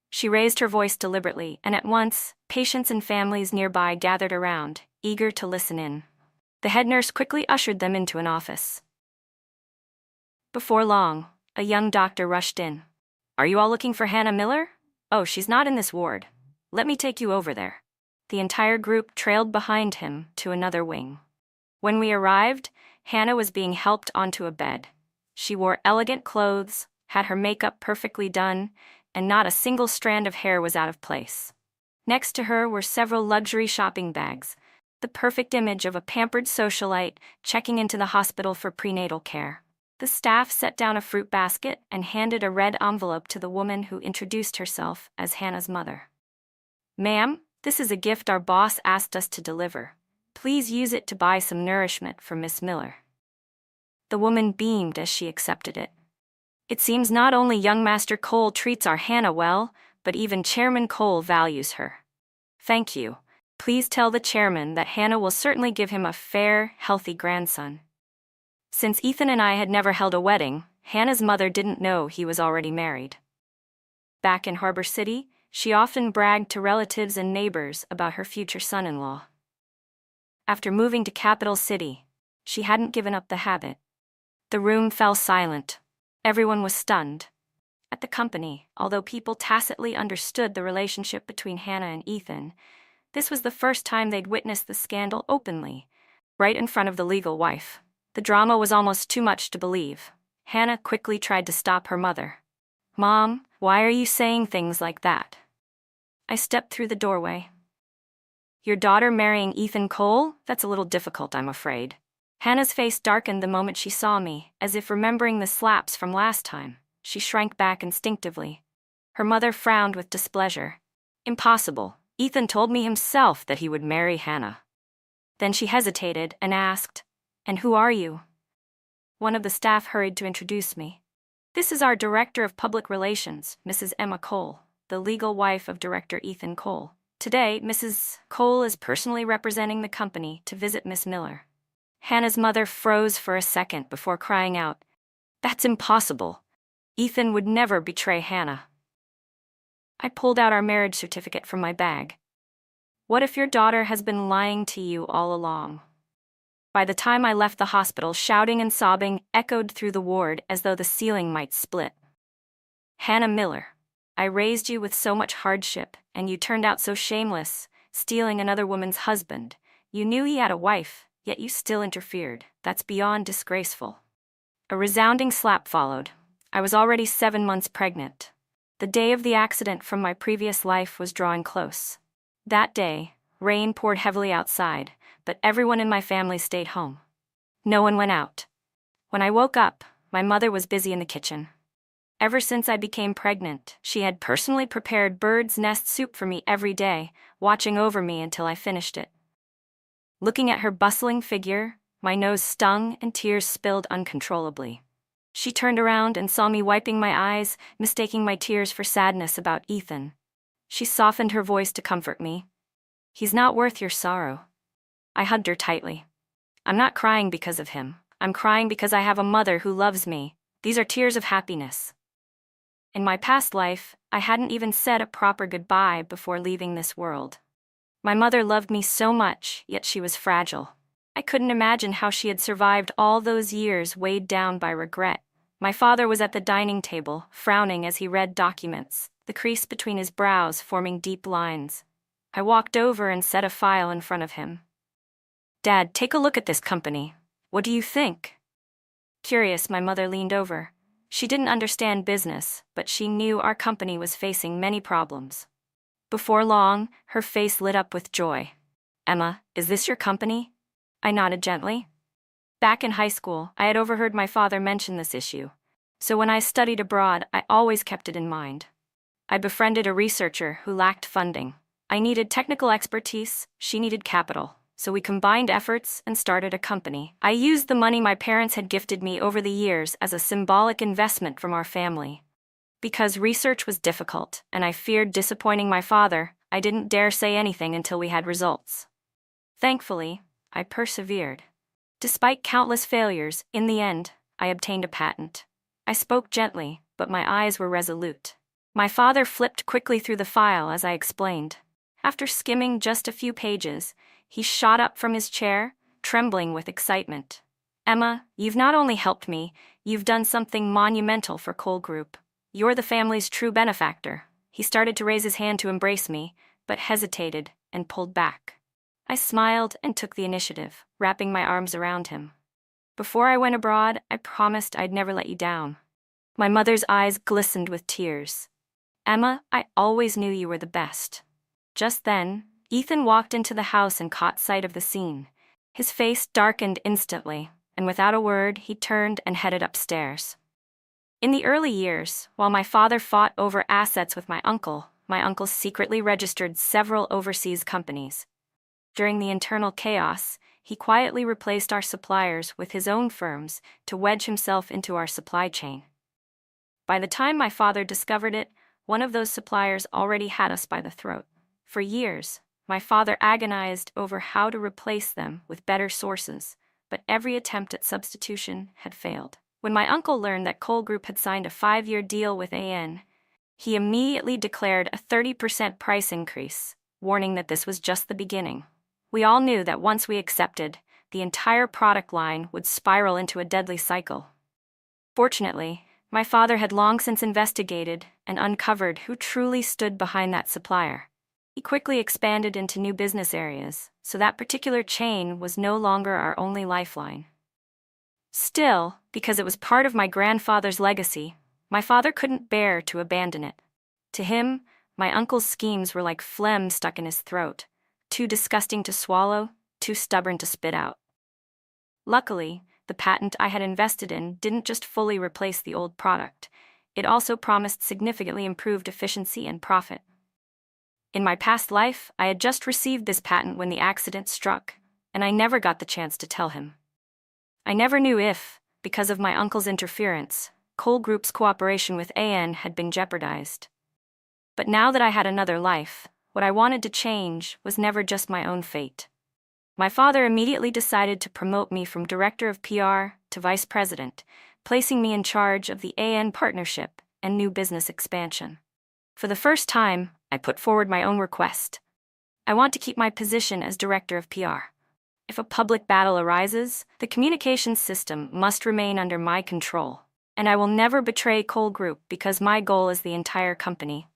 She raised her voice deliberately, and at once, patients and families nearby gathered around, eager to listen in. The head nurse quickly ushered them into an office. Before long, a young doctor rushed in. "Are you all looking for Hannah Miller? Oh, she's not in this ward. Let me take you over there." The entire group trailed behind him to another wing. When we arrived, Hannah was being helped onto a bed. She wore elegant clothes, had her makeup perfectly done, and not a single strand of hair was out of place. Next to her were several luxury shopping bags, the perfect image of a pampered socialite checking into the hospital for prenatal care. The staff set down a fruit basket and handed a red envelope to the woman who introduced herself as Hannah's mother. "Ma'am, this is a gift our boss asked us to deliver. Please use it to buy some nourishment for Miss Miller." The woman beamed as she accepted it. "It seems not only young Master Cole treats our Hannah well, but even Chairman Cole values her. Thank you. Please tell the chairman that Hannah will certainly give him a fair, healthy grandson." Since Ethan and I had never held a wedding, Hannah's mother didn't know he was already married. Back in Harbor City, she often bragged to relatives and neighbors about her future son-in-law. After moving to Capital City, she hadn't given up the habit. The room fell silent. Everyone was stunned. At the company, although people tacitly understood the relationship between Hannah and Ethan, this was the first time they'd witnessed the scandal openly, right in front of the legal wife. The drama was almost too much to believe. Hannah quickly tried to stop her mother. "Mom, why are you saying things like that?" I stepped through the doorway. "Your daughter marrying Ethan Cole? That's a little difficult, I'm afraid." Hannah's face darkened the moment she saw me, as if remembering the slaps from last time. She shrank back instinctively. Her mother frowned with displeasure. "Impossible. Ethan told me himself that he would marry Hannah." Then she hesitated and asked, "And who are you?" One of the staff hurried to introduce me. "This is our Director of Public Relations, Mrs. Emma Cole, the legal wife of Director Ethan Cole. Today, Mrs. Cole is personally representing the company to visit Miss Miller." Hannah's mother froze for a second before crying out, "That's impossible. Ethan would never betray Hannah." I pulled out our marriage certificate from my bag. "What if your daughter has been lying to you all along?" By the time I left the hospital, shouting and sobbing echoed through the ward as though the ceiling might split. "Hannah Miller, I raised you with so much hardship, and you turned out so shameless, stealing another woman's husband. You knew he had a wife, yet you still interfered. That's beyond disgraceful." A resounding slap followed. I was already 7 months pregnant. The day of the accident from my previous life was drawing close. That day, rain poured heavily outside, but everyone in my family stayed home. No one went out. When I woke up, my mother was busy in the kitchen. Ever since I became pregnant, she had personally prepared bird's nest soup for me every day, watching over me until I finished it. Looking at her bustling figure, my nose stung and tears spilled uncontrollably. She turned around and saw me wiping my eyes, mistaking my tears for sadness about Ethan. She softened her voice to comfort me. "He's not worth your sorrow." I hugged her tightly. "I'm not crying because of him. I'm crying because I have a mother who loves me. These are tears of happiness." In my past life, I hadn't even said a proper goodbye before leaving this world. My mother loved me so much, yet she was fragile. I couldn't imagine how she had survived all those years weighed down by regret. My father was at the dining table, frowning as he read documents, the crease between his brows forming deep lines. I walked over and set a file in front of him. "Dad, take a look at this company. What do you think?" Curious, my mother leaned over. She didn't understand business, but she knew our company was facing many problems. Before long, her face lit up with joy. "Emma, is this your company?" I nodded gently. Back in high school, I had overheard my father mention this issue, so when I studied abroad, I always kept it in mind. I befriended a researcher who lacked funding. I needed technical expertise, she needed capital, so we combined efforts and started a company. I used the money my parents had gifted me over the years as a symbolic investment from our family. Because research was difficult, and I feared disappointing my father, I didn't dare say anything until we had results. Thankfully, I persevered. Despite countless failures, in the end, I obtained a patent. I spoke gently, but my eyes were resolute. My father flipped quickly through the file as I explained. After skimming just a few pages, he shot up from his chair, trembling with excitement. "Emma, you've not only helped me, you've done something monumental for Cole Group. You're the family's true benefactor." He started to raise his hand to embrace me, but hesitated and pulled back. I smiled and took the initiative, wrapping my arms around him. "Before I went abroad, I promised I'd never let you down. My mother's eyes glistened with tears. Emma, I always knew you were the best. Just then, Ethan walked into the house and caught sight of the scene. His face darkened instantly, and without a word, he turned and headed upstairs. In the early years, while my father fought over assets with my uncle secretly registered several overseas companies. During the internal chaos, he quietly replaced our suppliers with his own firms to wedge himself into our supply chain. By the time my father discovered it, one of those suppliers already had us by the throat. For years, my father agonized over how to replace them with better sources, but every attempt at substitution had failed. When my uncle learned that Cole Group had signed a 5-year deal with AN, he immediately declared a 30% price increase, warning that this was just the beginning. We all knew that once we accepted, the entire product line would spiral into a deadly cycle. Fortunately, my father had long since investigated and uncovered who truly stood behind that supplier. He quickly expanded into new business areas, so that particular chain was no longer our only lifeline. Still, because it was part of my grandfather's legacy, my father couldn't bear to abandon it. To him, my uncle's schemes were like phlegm stuck in his throat, too disgusting to swallow, too stubborn to spit out. Luckily, the patent I had invested in didn't just fully replace the old product, it also promised significantly improved efficiency and profit. In my past life, I had just received this patent when the accident struck, and I never got the chance to tell him. I never knew if, because of my uncle's interference, Cole Group's cooperation with AN had been jeopardized. But now that I had another life, what I wanted to change was never just my own fate. My father immediately decided to promote me from director of PR to vice president, placing me in charge of the AN partnership and new business expansion. For the first time, I put forward my own request. I want to keep my position as director of PR. If a public battle arises, the communications system must remain under my control, and I will never betray Cole Group because my goal is the entire company.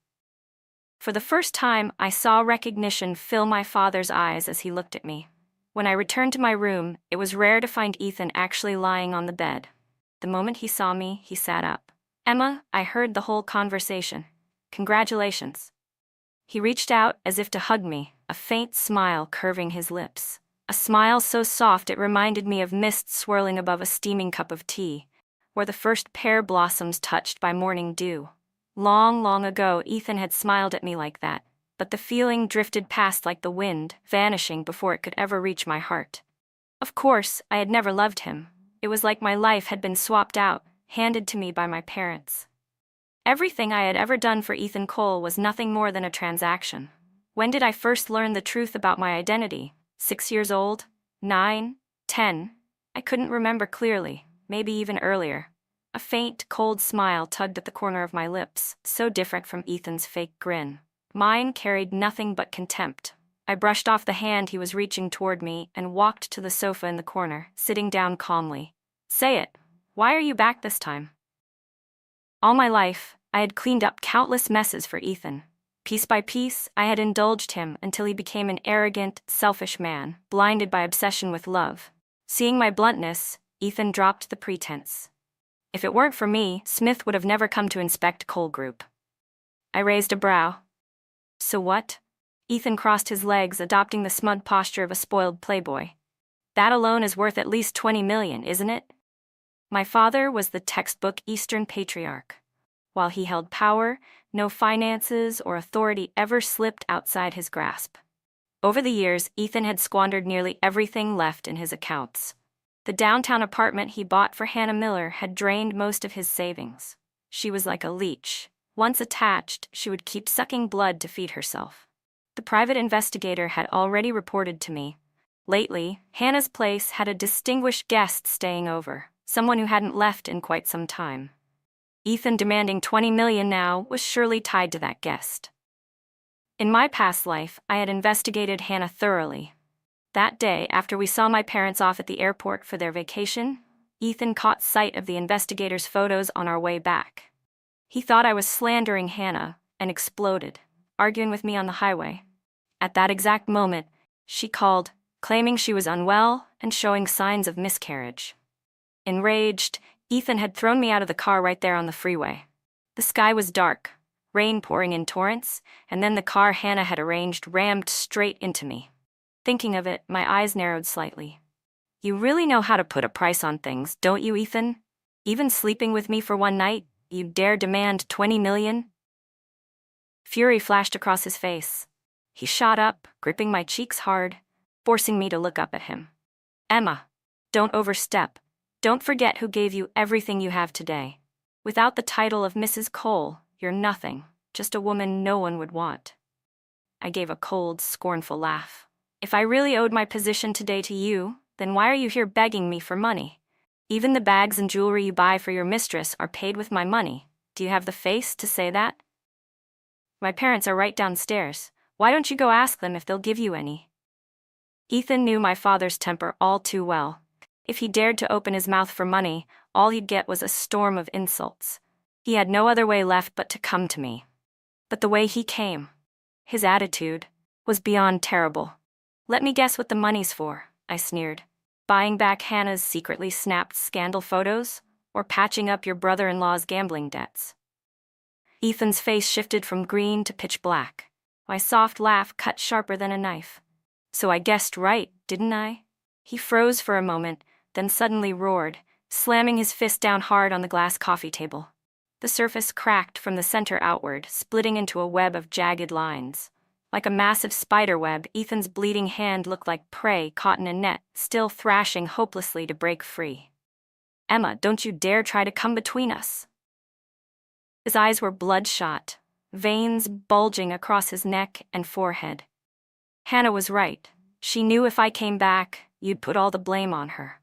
For the first time, I saw recognition fill my father's eyes as he looked at me. When I returned to my room, it was rare to find Ethan actually lying on the bed. The moment he saw me, he sat up. Emma, I heard the whole conversation. Congratulations. He reached out as if to hug me, a faint smile curving his lips. A smile so soft it reminded me of mist swirling above a steaming cup of tea, or the first pear blossoms touched by morning dew. Long, long ago, Ethan had smiled at me like that, but the feeling drifted past like the wind, vanishing before it could ever reach my heart. Of course, I had never loved him. It was like my life had been swapped out, handed to me by my parents. Everything I had ever done for Ethan Cole was nothing more than a transaction. When did I first learn the truth about my identity? 6 years old? 9? 10? I couldn't remember clearly, maybe even earlier. A faint, cold smile tugged at the corner of my lips, so different from Ethan's fake grin. Mine carried nothing but contempt. I brushed off the hand he was reaching toward me and walked to the sofa in the corner, sitting down calmly. Say it. Why are you back this time? All my life, I had cleaned up countless messes for Ethan. Piece by piece, I had indulged him until he became an arrogant, selfish man, blinded by obsession with love. Seeing my bluntness, Ethan dropped the pretense. If it weren't for me, Smith would have never come to inspect Cole Group. I raised a brow. So what? Ethan crossed his legs, adopting the smug posture of a spoiled playboy. That alone is worth at least 20 million, isn't it? My father was the textbook Eastern patriarch. While he held power, no finances or authority ever slipped outside his grasp. Over the years, Ethan had squandered nearly everything left in his accounts. The downtown apartment he bought for Hannah Miller had drained most of his savings. She was like a leech. Once attached, she would keep sucking blood to feed herself. The private investigator had already reported to me. Lately, Hannah's place had a distinguished guest staying over, someone who hadn't left in quite some time. Ethan demanding 20 million now was surely tied to that guest. In my past life, I had investigated Hannah thoroughly. That day, after we saw my parents off at the airport for their vacation, Ethan caught sight of the investigator's photos on our way back. He thought I was slandering Hannah and exploded, arguing with me on the highway. At that exact moment, she called, claiming she was unwell and showing signs of miscarriage. Enraged, Ethan had thrown me out of the car right there on the freeway. The sky was dark, rain pouring in torrents, and then the car Hannah had arranged rammed straight into me. Thinking of it, my eyes narrowed slightly. You really know how to put a price on things, don't you, Ethan? Even sleeping with me for one night, you dare demand 20 million? Fury flashed across his face. He shot up, gripping my cheeks hard, forcing me to look up at him. Emma, don't overstep. Don't forget who gave you everything you have today. Without the title of Mrs. Cole, you're nothing, just a woman no one would want. I gave a cold, scornful laugh. If I really owed my position today to you, then why are you here begging me for money? Even the bags and jewelry you buy for your mistress are paid with my money. Do you have the face to say that? My parents are right downstairs. Why don't you go ask them if they'll give you any? Ethan knew my father's temper all too well. If he dared to open his mouth for money, all he'd get was a storm of insults. He had no other way left but to come to me. But the way he came, his attitude, was beyond terrible. Let me guess what the money's for, I sneered. Buying back Hannah's secretly snapped scandal photos, or patching up your brother-in-law's gambling debts? Ethan's face shifted from green to pitch black. My soft laugh cut sharper than a knife. So I guessed right, didn't I? He froze for a moment, then suddenly roared, slamming his fist down hard on the glass coffee table. The surface cracked from the center outward, splitting into a web of jagged lines. Like a massive spider web, Ethan's bleeding hand looked like prey caught in a net, still thrashing hopelessly to break free. Emma, don't you dare try to come between us. His eyes were bloodshot, veins bulging across his neck and forehead. Hannah was right. She knew if I came back, you'd put all the blame on her.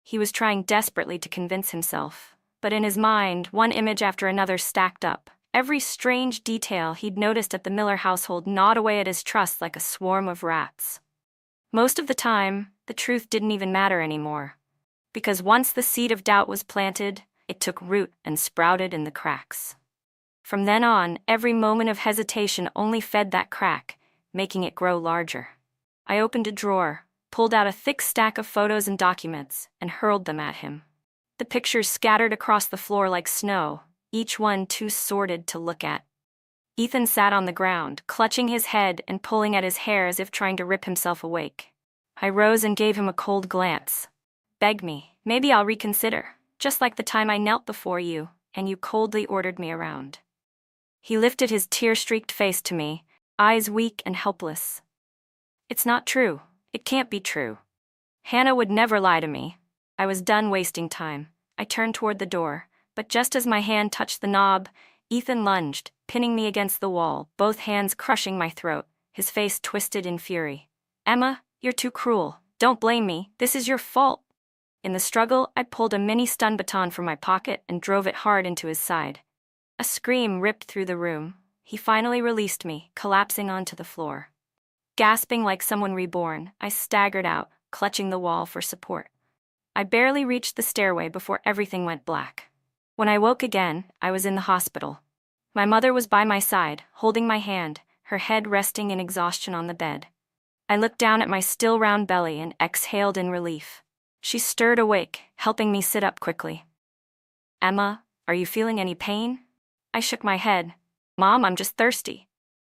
He was trying desperately to convince himself, but in his mind, one image after another stacked up. Every strange detail he'd noticed at the Miller household gnawed away at his trust like a swarm of rats. Most of the time, the truth didn't even matter anymore, because once the seed of doubt was planted, it took root and sprouted in the cracks. From then on, every moment of hesitation only fed that crack, making it grow larger. I opened a drawer, pulled out a thick stack of photos and documents, and hurled them at him. The pictures scattered across the floor like snow, each one too sordid to look at. Ethan sat on the ground, clutching his head and pulling at his hair as if trying to rip himself awake. I rose and gave him a cold glance. Beg me, maybe I'll reconsider, just like the time I knelt before you, and you coldly ordered me around. He lifted his tear-streaked face to me, eyes weak and helpless. It's not true. It can't be true. Hannah would never lie to me. I was done wasting time. I turned toward the door, but just as my hand touched the knob, Ethan lunged, pinning me against the wall, both hands crushing my throat, his face twisted in fury. Emma, you're too cruel. Don't blame me. This is your fault. In the struggle, I pulled a mini stun baton from my pocket and drove it hard into his side. A scream ripped through the room. He finally released me, collapsing onto the floor. Gasping like someone reborn, I staggered out, clutching the wall for support. I barely reached the stairway before everything went black. When I woke again, I was in the hospital. My mother was by my side, holding my hand, her head resting in exhaustion on the bed. I looked down at my still round belly and exhaled in relief. She stirred awake, helping me sit up quickly. Emma, are you feeling any pain? I shook my head. Mom, I'm just thirsty.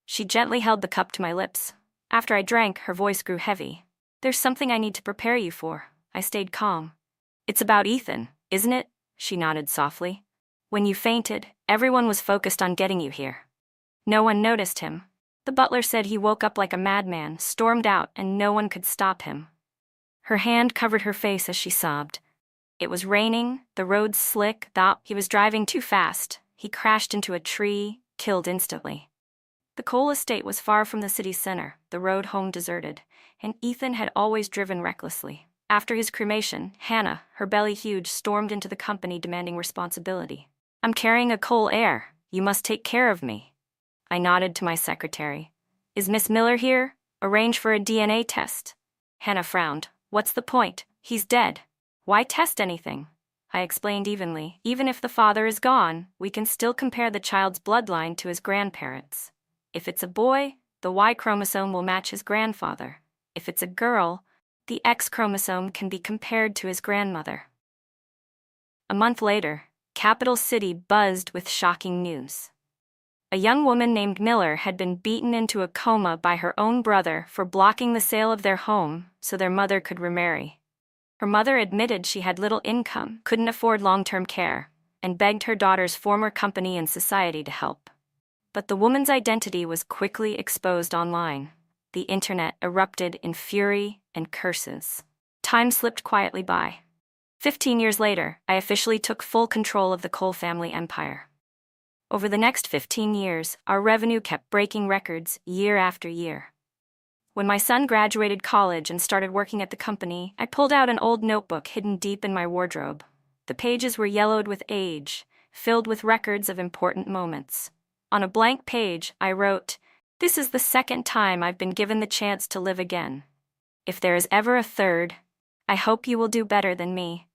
She gently held the cup to my lips. After I drank, her voice grew heavy. There's something I need to prepare you for. I stayed calm. It's about Ethan, isn't it? She nodded softly. When you fainted, everyone was focused on getting you here. No one noticed him. The butler said he woke up like a madman, stormed out, and no one could stop him. Her hand covered her face as she sobbed. It was raining, the roads slick, he was driving too fast. He crashed into a tree, killed instantly. The Cole estate was far from the city's center, the road home deserted, and Ethan had always driven recklessly. After his cremation, Hannah, her belly huge, stormed into the company demanding responsibility. I'm carrying a Cole heir. You must take care of me. I nodded to my secretary. Is Miss Miller here? Arrange for a DNA test. Hannah frowned. What's the point? He's dead. Why test anything? I explained evenly. Even if the father is gone, we can still compare the child's bloodline to his grandparents. If it's a boy, the Y chromosome will match his grandfather. If it's a girl, the X chromosome can be compared to his grandmother. A month later, Capital City buzzed with shocking news. A young woman named Miller had been beaten into a coma by her own brother for blocking the sale of their home so their mother could remarry. Her mother admitted she had little income, couldn't afford long-term care, and begged her daughter's former company and society to help. But the woman's identity was quickly exposed online. The internet erupted in fury and curses. Time slipped quietly by. 15 years later, I officially took full control of the Cole family empire. Over the next 15 years, our revenue kept breaking records year after year. When my son graduated college and started working at the company, I pulled out an old notebook hidden deep in my wardrobe. The pages were yellowed with age, filled with records of important moments. On a blank page, I wrote, "This is the second time I've been given the chance to live again. If there is ever a third, I hope you will do better than me."